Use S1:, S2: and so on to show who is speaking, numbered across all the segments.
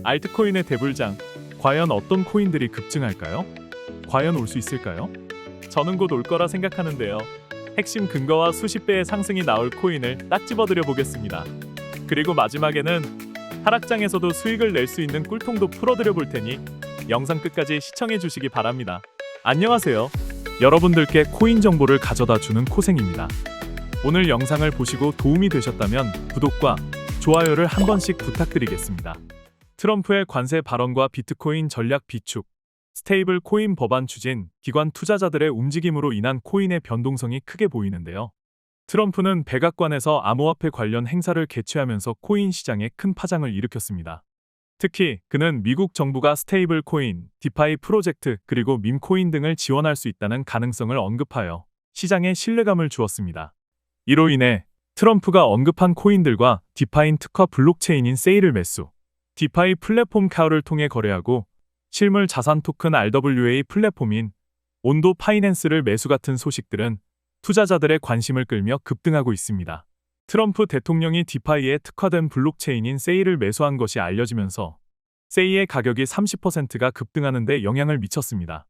S1: 알트코인의 대불장. 과연 어떤 코인들이 급증할까요? 과연 올 수 있을까요? 저는 곧 올 거라 생각하는데요. 핵심 근거와 수십 배의 상승이 나올 코인을 딱 집어드려 보겠습니다. 그리고 마지막에는 하락장에서도 수익을 낼 수 있는 꿀통도 풀어드려 볼 테니 영상 끝까지 시청해 주시기 바랍니다. 안녕하세요. 여러분들께 코인 정보를 가져다 주는 코생입니다. 오늘 영상을 보시고 도움이 되셨다면 구독과 좋아요를 한 번씩 부탁드리겠습니다. 트럼프의 관세 발언과 비트코인 전략 비축, 스테이블 코인 법안 추진, 기관 투자자들의 움직임으로 인한 코인의 변동성이 크게 보이는데요. 트럼프는 백악관에서 암호화폐 관련 행사를 개최하면서 코인 시장에 큰 파장을 일으켰습니다. 특히 그는 미국 정부가 스테이블 코인, 디파이 프로젝트 그리고 밈코인 등을 지원할 수 있다는 가능성을 언급하여 시장에 신뢰감을 주었습니다. 이로 인해 트럼프가 언급한 코인들과 디파인 특화 블록체인인 세일을 매수, 디파이 플랫폼 카우를 통해 거래하고 실물 자산 토큰 RWA 플랫폼인 온도 파이낸스를 매수 같은 소식들은 투자자들의 관심을 끌며 급등하고 있습니다. 트럼프 대통령이 디파이에 특화된 블록체인인 세일을 매수한 것이 알려지면서 세이의 가격이 30%가 급등하는 데 영향을 미쳤습니다.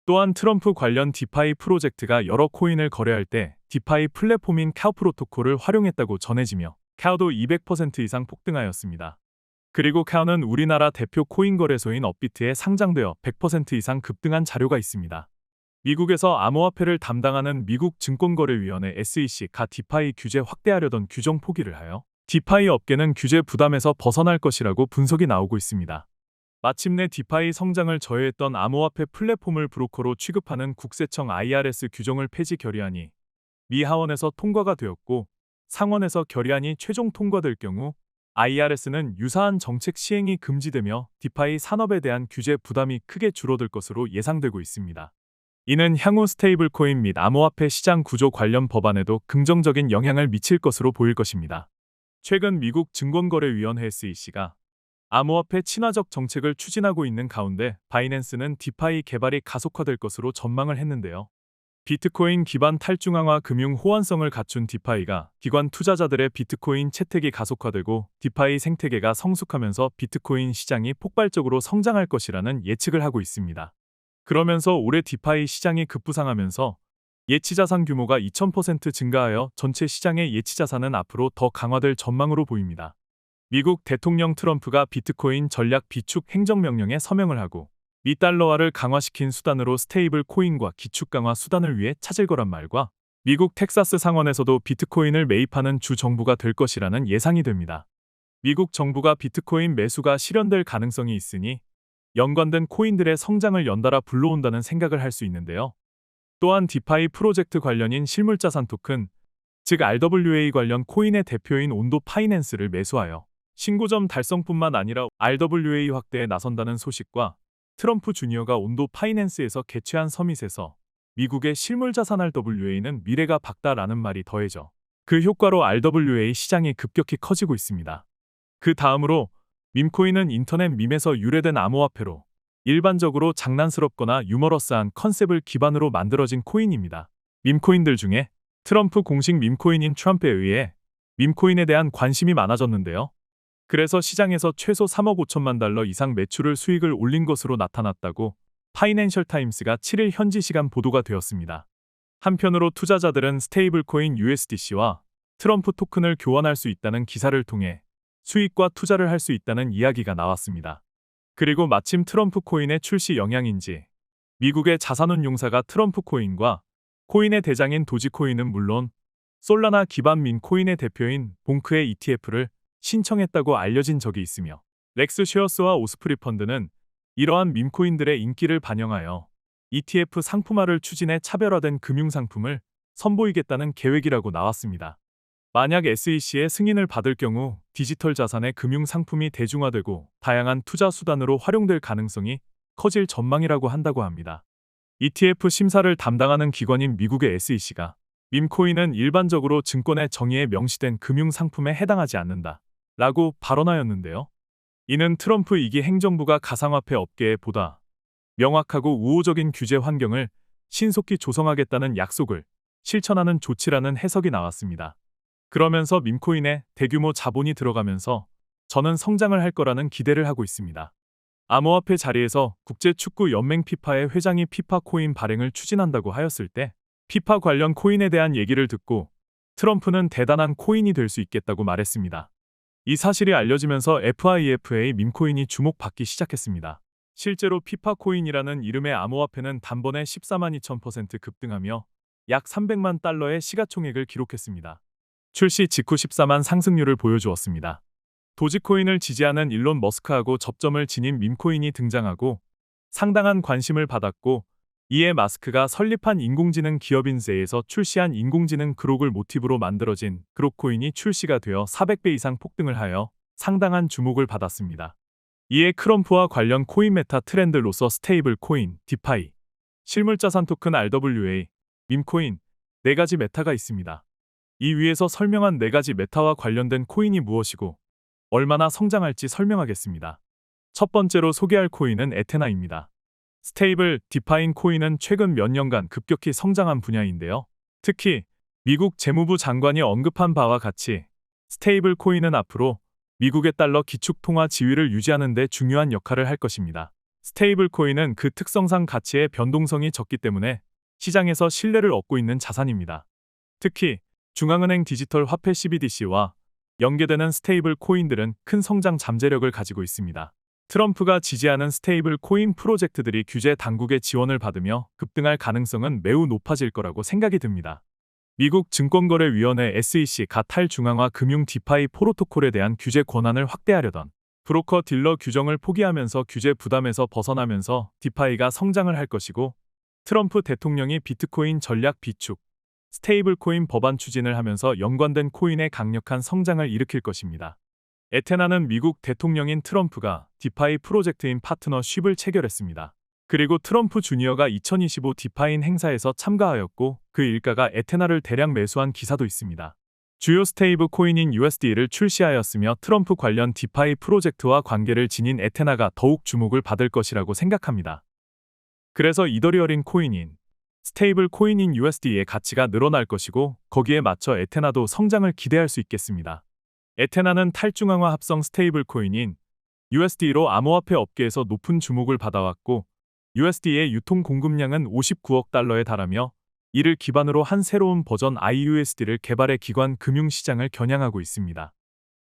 S1: 또한 트럼프 관련 디파이 프로젝트가 여러 코인을 거래할 때 디파이 플랫폼인 카우 프로토콜을 활용했다고 전해지며 카우도 200% 이상 폭등하였습니다. 그리고 카우는 우리나라 대표 코인 거래소인 업비트에 상장되어 100% 이상 급등한 자료가 있습니다. 미국에서 암호화폐를 담당하는 미국 증권거래위원회 SEC가 디파이 규제 확대하려던 규정 포기를 하여 디파이 업계는 규제 부담에서 벗어날 것이라고 분석이 나오고 있습니다. 마침내 디파이 성장을 저해했던 암호화폐 플랫폼을 브로커로 취급하는 국세청 IRS 규정을 폐지 결의안이 미 하원에서 통과가 되었고 상원에서 결의안이 최종 통과될 경우 IRS는 유사한 정책 시행이 금지되며 디파이 산업에 대한 규제 부담이 크게 줄어들 것으로 예상되고 있습니다. 이는 향후 스테이블 코인 및 암호화폐 시장 구조 관련 법안에도 긍정적인 영향을 미칠 것으로 보일 것입니다. 최근 미국 증권거래위원회 SEC가 암호화폐 친화적 정책을 추진하고 있는 가운데 바이낸스는 디파이 개발이 가속화될 것으로 전망을 했는데요. 비트코인 기반 탈중앙화 금융 호환성을 갖춘 디파이가 기관 투자자들의 비트코인 채택이 가속화되고 디파이 생태계가 성숙하면서 비트코인 시장이 폭발적으로 성장할 것이라는 예측을 하고 있습니다. 그러면서 올해 디파이 시장이 급부상하면서 예치자산 규모가 2000% 증가하여 전체 시장의 예치자산은 앞으로 더 강화될 전망으로 보입니다. 미국 대통령 트럼프가 비트코인 전략 비축 행정명령에 서명을 하고 미 달러화를 강화시킨 수단으로 스테이블 코인과 기축 강화 수단을 위해 찾을 거란 말과 미국 텍사스 상원에서도 비트코인을 매입하는 주 정부가 될 것이라는 예상이 됩니다. 미국 정부가 비트코인 매수가 실현될 가능성이 있으니 연관된 코인들의 성장을 연달아 불러온다는 생각을 할 수 있는데요. 또한 디파이 프로젝트 관련인 실물자산 토큰, 즉 RWA 관련 코인의 대표인 온도 파이낸스를 매수하여 신고점 달성뿐만 아니라 RWA 확대에 나선다는 소식과 트럼프 주니어가 온도 파이낸스에서 개최한 서밋에서 미국의 실물자산 RWA는 미래가 밝다라는 말이 더해져 그 효과로 RWA 시장이 급격히 커지고 있습니다. 그 다음으로 밈코인은 인터넷 밈에서 유래된 암호화폐로 일반적으로 장난스럽거나 유머러스한 컨셉을 기반으로 만들어진 코인입니다. 밈코인들 중에 트럼프 공식 밈코인인 트럼프에 의해 밈코인에 대한 관심이 많아졌는데요. 그래서 시장에서 최소 3억 5천만 달러 이상 매출을 수익을 올린 것으로 나타났다고 파이낸셜 타임스가 7일 현지 시간 보도가 되었습니다. 한편으로 투자자들은 스테이블 코인 USDC와 트럼프 토큰을 교환할 수 있다는 기사를 통해 수익과 투자를 할 수 있다는 이야기가 나왔습니다. 그리고 마침 트럼프 코인의 출시 영향인지 미국의 자산운용사가 트럼프 코인과 코인의 대장인 도지코인은 물론 솔라나 기반 민코인의 대표인 봉크의 ETF를 신청했다고 알려진 적이 있으며 렉스쉐어스와 오스프리 펀드는 이러한 밈코인들의 인기를 반영하여 ETF 상품화를 추진해 차별화된 금융상품을 선보이겠다는 계획이라고 나왔습니다. 만약 SEC의 승인을 받을 경우 디지털 자산의 금융상품이 대중화되고 다양한 투자 수단으로 활용될 가능성이 커질 전망이라고 한다고 합니다. ETF 심사를 담당하는 기관인 미국의 SEC가 밈코인은 일반적으로 증권의 정의에 명시된 금융상품에 해당하지 않는다 라고 발언하였는데요. 이는 트럼프 2기 행정부가 가상화폐 업계에 보다 명확하고 우호적인 규제 환경을 신속히 조성하겠다는 약속을 실천하는 조치라는 해석이 나왔습니다. 그러면서 밈코인에 대규모 자본이 들어가면서 저는 성장을 할 거라는 기대를 하고 있습니다. 암호화폐 자리에서 국제축구연맹 피파의 회장이 피파 코인 발행을 추진한다고 하였을 때 피파 관련 코인에 대한 얘기를 듣고 트럼프는 대단한 코인이 될 수 있겠다고 말했습니다. 이 사실이 알려지면서 FIFA 밈코인이 주목받기 시작했습니다. 실제로 피파 코인이라는 이름의 암호화폐는 단번에 14만 2천% 급등하며 약 300만 달러의 시가총액을 기록했습니다. 출시 직후 14만 상승률을 보여주었습니다. 도지코인을 지지하는 일론 머스크하고 접점을 지닌 밈코인이 등장하고 상당한 관심을 받았고, 이에 마스크가 설립한 인공지능 기업인 제에서 출시한 인공지능 그록을 모티브로 만들어진 그록코인이 출시가 되어 400배 이상 폭등을 하여 상당한 주목을 받았습니다. 이에 트럼프와 관련 코인 메타 트렌드로서 스테이블 코인, 디파이, 실물자산 토큰 RWA, 밈코인, 4가지 메타가 있습니다. 이 위에서 설명한 4가지 메타와 관련된 코인이 무엇이고 얼마나 성장할지 설명하겠습니다. 첫 번째로 소개할 코인은 에테나입니다. 스테이블 디파인 코인은 최근 몇 년간 급격히 성장한 분야인데요. 특히 미국 재무부 장관이 언급한 바와 같이 스테이블 코인은 앞으로 미국의 달러 기축 통화 지위를 유지하는 데 중요한 역할을 할 것입니다. 스테이블 코인은 그 특성상 가치의 변동성이 적기 때문에 시장에서 신뢰를 얻고 있는 자산입니다. 특히 중앙은행 디지털 화폐 CBDC와 연계되는 스테이블 코인들은 큰 성장 잠재력을 가지고 있습니다. 트럼프가 지지하는 스테이블 코인 프로젝트들이 규제 당국의 지원을 받으며 급등할 가능성은 매우 높아질 거라고 생각이 듭니다. 미국 증권거래위원회 SEC가 탈중앙화 금융 디파이 프로토콜에 대한 규제 권한을 확대하려던 브로커 딜러 규정을 포기하면서 규제 부담에서 벗어나면서 디파이가 성장을 할 것이고, 트럼프 대통령이 비트코인 전략 비축, 스테이블 코인 법안 추진을 하면서 연관된 코인의 강력한 성장을 일으킬 것입니다. 에테나는 미국 대통령인 트럼프가 디파이 프로젝트인 파트너십을 체결했습니다. 그리고 트럼프 주니어가 2025 디파인 행사에서 참가하였고 그 일가가 에테나를 대량 매수한 기사도 있습니다. 주요 스테이블 코인인 USD를 출시하였으며 트럼프 관련 디파이 프로젝트와 관계를 지닌 에테나가 더욱 주목을 받을 것이라고 생각합니다. 그래서 이더리얼인 코인인 스테이블 코인인 USD의 가치가 늘어날 것이고 거기에 맞춰 에테나도 성장을 기대할 수 있겠습니다. 에테나는 탈중앙화 합성 스테이블 코인인 USD로 암호화폐 업계에서 높은 주목을 받아왔고 USD의 유통 공급량은 59억 달러에 달하며 이를 기반으로 한 새로운 버전 IUSD를 개발해 기관 금융시장을 겨냥하고 있습니다.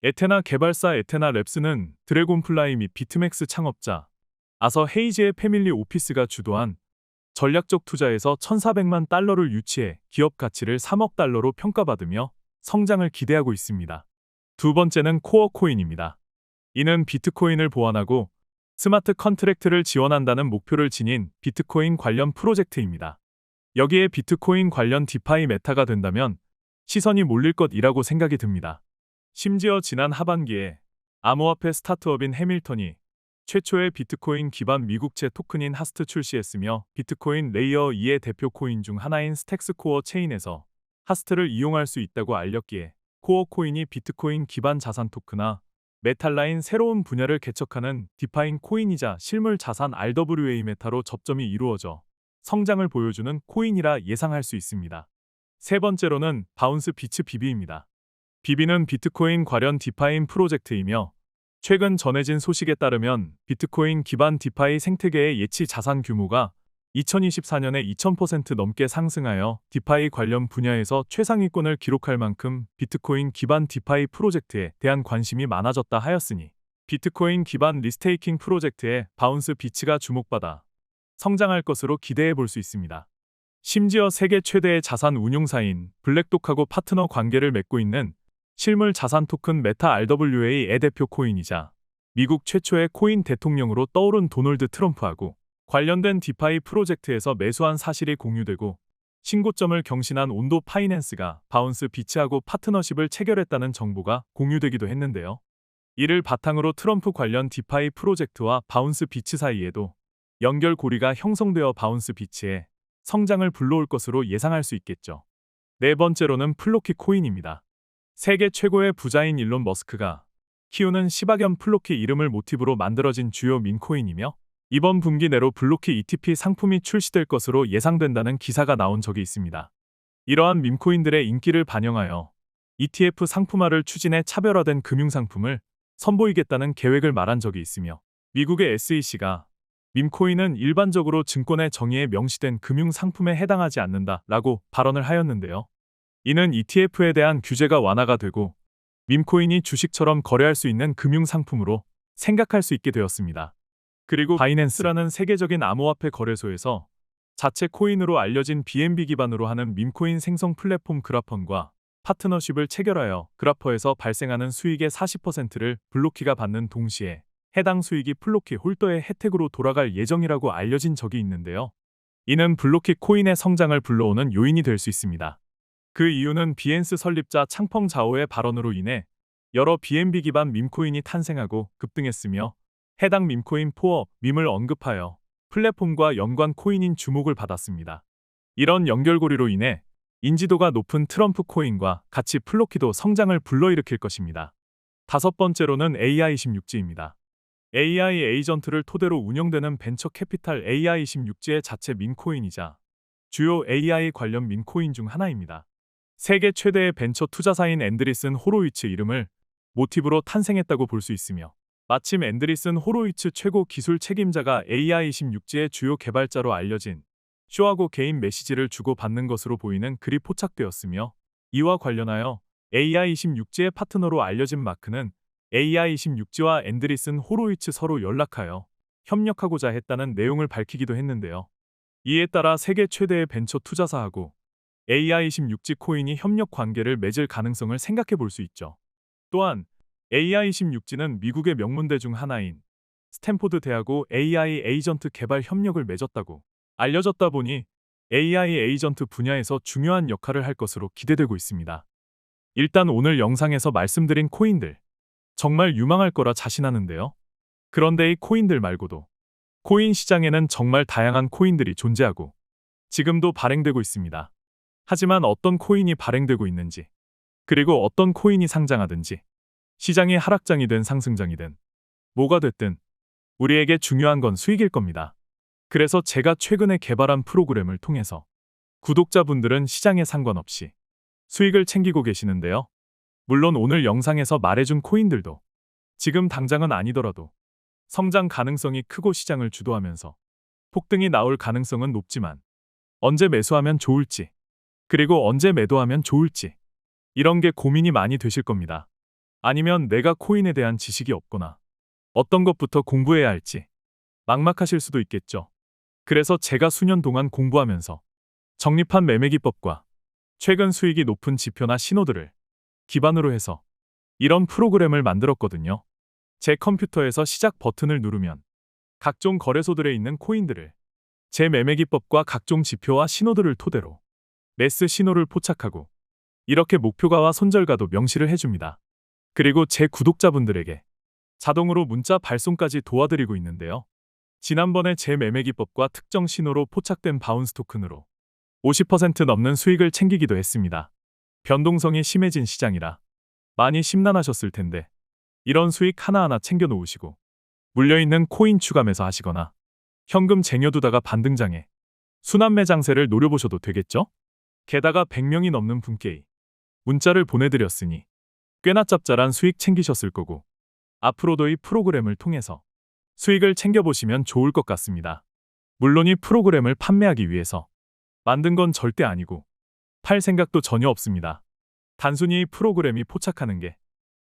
S1: 에테나 개발사 에테나 랩스는 드래곤플라이 및 비트맥스 창업자 아서 헤이즈의 패밀리 오피스가 주도한 전략적 투자에서 1,400만 달러를 유치해 기업 가치를 3억 달러로 평가받으며 성장을 기대하고 있습니다. 두 번째는 코어 코인입니다. 이는 비트코인을 보완하고 스마트 컨트랙트를 지원한다는 목표를 지닌 비트코인 관련 프로젝트입니다. 여기에 비트코인 관련 디파이 메타가 된다면 시선이 몰릴 것이라고 생각이 듭니다. 심지어 지난 하반기에 암호화폐 스타트업인 해밀턴이 최초의 비트코인 기반 미국채 토큰인 하스트 출시했으며 비트코인 레이어 2의 대표 코인 중 하나인 스택스 코어 체인에서 하스트를 이용할 수 있다고 알렸기에 코어 코인이 비트코인 기반 자산 토크나 메탈라인 새로운 분야를 개척하는 디파인 코인이자 실물 자산 RWA 메타로 접점이 이루어져 성장을 보여주는 코인이라 예상할 수 있습니다. 세 번째로는 바운스 비츠 비비입니다. 비비는 비트코인 관련 디파인 프로젝트이며 최근 전해진 소식에 따르면 비트코인 기반 디파이 생태계의 예치 자산 규모가 2024년에 2000% 넘게 상승하여 디파이 관련 분야에서 최상위권을 기록할 만큼 비트코인 기반 디파이 프로젝트에 대한 관심이 많아졌다 하였으니 비트코인 기반 리스테이킹 프로젝트에 바운스 비츠가 주목받아 성장할 것으로 기대해 볼 수 있습니다. 심지어 세계 최대의 자산 운용사인 블랙독하고 파트너 관계를 맺고 있는 실물 자산 토큰 메타 RWA의 대표 코인이자 미국 최초의 코인 대통령으로 떠오른 도널드 트럼프하고 관련된 디파이 프로젝트에서 매수한 사실이 공유되고 신고점을 경신한 온도 파이낸스가 바운스 비츠하고 파트너십을 체결했다는 정보가 공유되기도 했는데요. 이를 바탕으로 트럼프 관련 디파이 프로젝트와 바운스 비츠 사이에도 연결고리가 형성되어 바운스 비츠의 성장을 불러올 것으로 예상할 수 있겠죠. 네 번째로는 플로키 코인입니다. 세계 최고의 부자인 일론 머스크가 키우는 시바견 플로키 이름을 모티브로 만들어진 주요 밈코인이며 이번 분기 내로 블로키 ETP 상품이 출시될 것으로 예상된다는 기사가 나온 적이 있습니다. 이러한 밈코인들의 인기를 반영하여 ETF 상품화를 추진해 차별화된 금융상품을 선보이겠다는 계획을 말한 적이 있으며 미국의 SEC가 밈코인은 일반적으로 증권의 정의에 명시된 금융 상품에 해당하지 않는다라고 발언을 하였는데요. 이는 ETF에 대한 규제가 완화가 되고 밈코인이 주식처럼 거래할 수 있는 금융 상품으로 생각할 수 있게 되었습니다. 그리고 바이낸스라는 세계적인 암호화폐 거래소에서 자체 코인으로 알려진 BNB 기반으로 하는 밈코인 생성 플랫폼 그라펀과 파트너십을 체결하여 그라퍼에서 발생하는 수익의 40%를 블로키가 받는 동시에 해당 수익이 플로키 홀더의 혜택으로 돌아갈 예정이라고 알려진 적이 있는데요. 이는 블로키 코인의 성장을 불러오는 요인이 될 수 있습니다. 그 이유는 비엔스 설립자 창펑 자오의 발언으로 인해 여러 BNB 기반 밈코인이 탄생하고 급등했으며 해당 밈코인 포어 밈을 언급하여 플랫폼과 연관 코인인 주목을 받았습니다. 이런 연결고리로 인해 인지도가 높은 트럼프 코인과 같이 플로키도 성장을 불러일으킬 것입니다. 다섯 번째로는 AI26G입니다. AI 에이전트를 토대로 운영되는 벤처 캐피탈 AI26G의 자체 밈코인이자 주요 AI 관련 밈코인 중 하나입니다. 세계 최대의 벤처 투자사인 앤드리슨 호로위츠 이름을 모티브로 탄생했다고 볼 수 있으며 마침 앤드리슨 호로위츠 최고 기술 책임자가 AI26G의 주요 개발자로 알려진 쇼하고 개인 메시지를 주고받는 것으로 보이는 글이 포착되었으며 이와 관련하여 AI26G의 파트너로 알려진 마크는 AI26G와 앤드리슨 호로위츠 서로 연락하여 협력하고자 했다는 내용을 밝히기도 했는데요. 이에 따라 세계 최대의 벤처 투자사하고 AI26G 코인이 협력 관계를 맺을 가능성을 생각해 볼 수 있죠. 또한 AI26G는 미국의 명문대 중 하나인 스탠포드 대하고 AI 에이전트 개발 협력을 맺었다고 알려졌다 보니 AI 에이전트 분야에서 중요한 역할을 할 것으로 기대되고 있습니다. 일단 오늘 영상에서 말씀드린 코인들 정말 유망할 거라 자신하는데요. 그런데 이 코인들 말고도 코인 시장에는 정말 다양한 코인들이 존재하고 지금도 발행되고 있습니다. 하지만 어떤 코인이 발행되고 있는지 그리고 어떤 코인이 상장하든지 시장이 하락장이든 상승장이든 뭐가 됐든 우리에게 중요한 건 수익일 겁니다. 그래서 제가 최근에 개발한 프로그램을 통해서 구독자분들은 시장에 상관없이 수익을 챙기고 계시는데요. 물론 오늘 영상에서 말해준 코인들도 지금 당장은 아니더라도 성장 가능성이 크고 시장을 주도하면서 폭등이 나올 가능성은 높지만 언제 매수하면 좋을지 그리고 언제 매도하면 좋을지 이런 게 고민이 많이 되실 겁니다. 아니면 내가 코인에 대한 지식이 없거나 어떤 것부터 공부해야 할지 막막하실 수도 있겠죠. 그래서 제가 수년 동안 공부하면서 정립한 매매 기법과 최근 수익이 높은 지표나 신호들을 기반으로 해서 이런 프로그램을 만들었거든요. 제 컴퓨터에서 시작 버튼을 누르면 각종 거래소들에 있는 코인들을 제 매매 기법과 각종 지표와 신호들을 토대로 매수 신호를 포착하고 이렇게 목표가와 손절가도 명시를 해줍니다. 그리고 제 구독자분들에게 자동으로 문자 발송까지 도와드리고 있는데요. 지난번에 제 매매 기법과 특정 신호로 포착된 바운스 토큰으로 50% 넘는 수익을 챙기기도 했습니다. 변동성이 심해진 시장이라 많이 심란하셨을 텐데 이런 수익 하나하나 챙겨 놓으시고 물려있는 코인 추가 매수하시거나 현금 쟁여두다가 반등장에 순환매 장세를 노려보셔도 되겠죠? 게다가 100명이 넘는 분께 문자를 보내드렸으니 꽤나 짭짤한 수익 챙기셨을 거고 앞으로도 이 프로그램을 통해서 수익을 챙겨보시면 좋을 것 같습니다. 물론 이 프로그램을 판매하기 위해서 만든 건 절대 아니고 팔 생각도 전혀 없습니다. 단순히 이 프로그램이 포착하는 게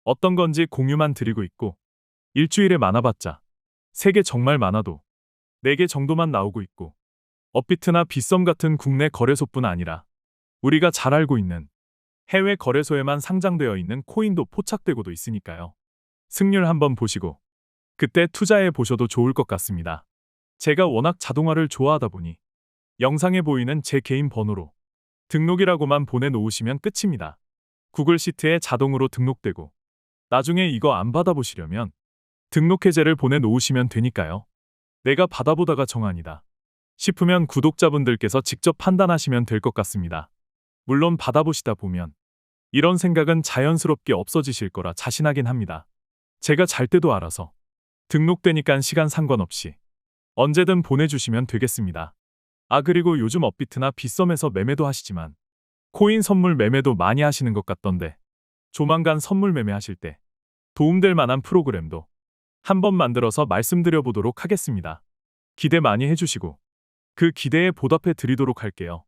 S1: 어떤 건지 공유만 드리고 있고 일주일에 많아봤자 3개 정말 많아도 4개 정도만 나오고 있고 업비트나 빗썸 같은 국내 거래소뿐 아니라 우리가 잘 알고 있는 해외 거래소에만 상장되어 있는 코인도 포착되고도 있으니까요. 승률 한번 보시고 그때 투자해 보셔도 좋을 것 같습니다. 제가 워낙 자동화를 좋아하다 보니 영상에 보이는 제 개인 번호로 등록이라고만 보내놓으시면 끝입니다. 구글 시트에 자동으로 등록되고 나중에 이거 안 받아보시려면 등록 해제를 보내놓으시면 되니까요. 내가 받아보다가 정아니다 싶으면 구독자분들께서 직접 판단하시면 될 것 같습니다. 물론 받아보시다 보면 이런 생각은 자연스럽게 없어지실 거라 자신하긴 합니다. 제가 잘 때도 알아서 등록되니깐 시간 상관없이 언제든 보내주시면 되겠습니다. 그리고 요즘 업비트나 빗썸에서 매매도 하시지만 코인 선물 매매도 많이 하시는 것 같던데 조만간 선물 매매하실 때 도움될 만한 프로그램도 한번 만들어서 말씀드려 보도록 하겠습니다. 기대 많이 해주시고 그 기대에 보답해 드리도록 할게요.